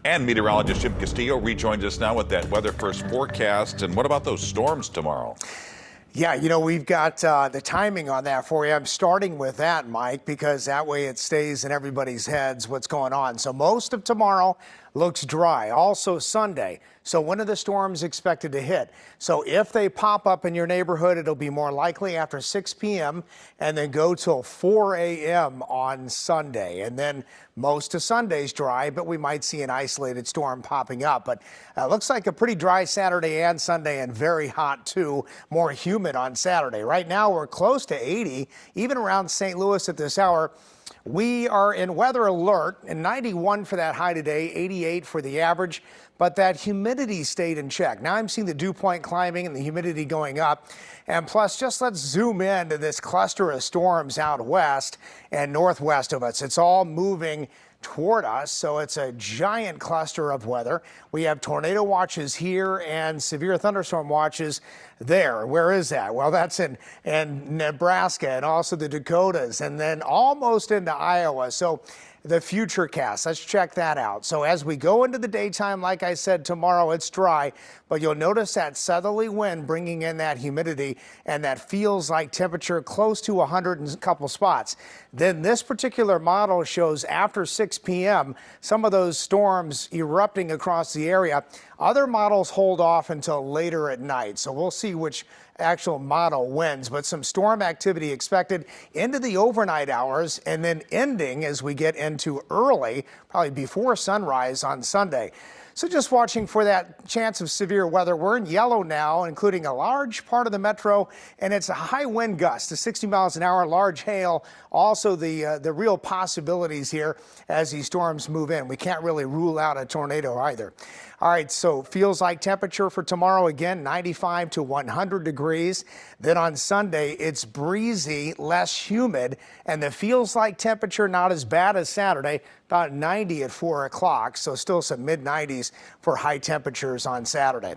And meteorologist Jim Castillo rejoins us now with that weather first forecast. And what about those storms tomorrow? Yeah, we've got the timing on that for you. I'm starting with that, Mike, because that way it stays in everybody's heads what's going on. So most of tomorrow looks dry. Also Sunday. So when are the storms expected to hit? So if they pop up in your neighborhood, it'll be more likely after 6 p.m. and then go till 4 a.m. on Sunday. And then most of Sunday's dry, but we might see an isolated storm popping up. But looks like a pretty dry Saturday and Sunday, and very hot too. More humid on Saturday. Right now we're close to 80, even around St. Louis at this hour. We are in weather alert, and 91 for that high today, 88 for the average, but that humidity stayed in check. Now I'm seeing the dew point climbing and the humidity going up. And plus, just let's zoom in to this cluster of storms out west and northwest of us. It's all moving toward us, so it's a giant cluster of weather. We have tornado watches here and severe thunderstorm watches there. Where is that? Well, that's in Nebraska and also the Dakotas, and then almost into Iowa. So the future cast, let's check that out. So as we go into the daytime, like I said, tomorrow it's dry, but you'll notice that southerly wind bringing in that humidity, and that feels like temperature close to 100 in a couple spots. Then this particular model shows after 6 p.m. some of those storms erupting across the area. Other models hold off until later at night, so we'll see which actual model wins, but some storm activity expected into the overnight hours and then ending as we get into early, probably before sunrise on Sunday. So just watching for that chance of severe weather. We're in yellow now, including a large part of the metro, and it's a high wind gust to 60 miles an hour, large hail. Also the real possibilities here as these storms move in. We can't really rule out a tornado either. All right, so feels like temperature for tomorrow again, 95 to 100 degrees. Then on Sunday, it's breezy, less humid, and the feels like temperature not as bad as Saturday, about 90 at 4 o'clock. So still some mid-90s for high temperatures on Saturday.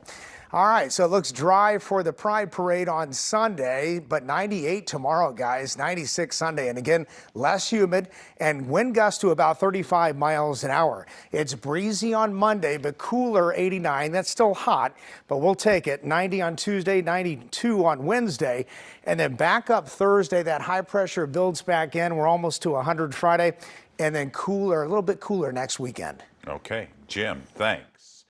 All right, so it looks dry for the Pride Parade on Sunday, but 98 tomorrow, guys, 96 Sunday. And again, less humid and wind gusts to about 35 miles an hour. It's breezy on Monday, but cooler, 89. That's still hot, but we'll take it. 90 on Tuesday, 92 on Wednesday, and then back up Thursday. That high pressure builds back in. We're almost to 100 Friday, and then cooler, a little bit cooler next weekend. Okay, Jim, thanks.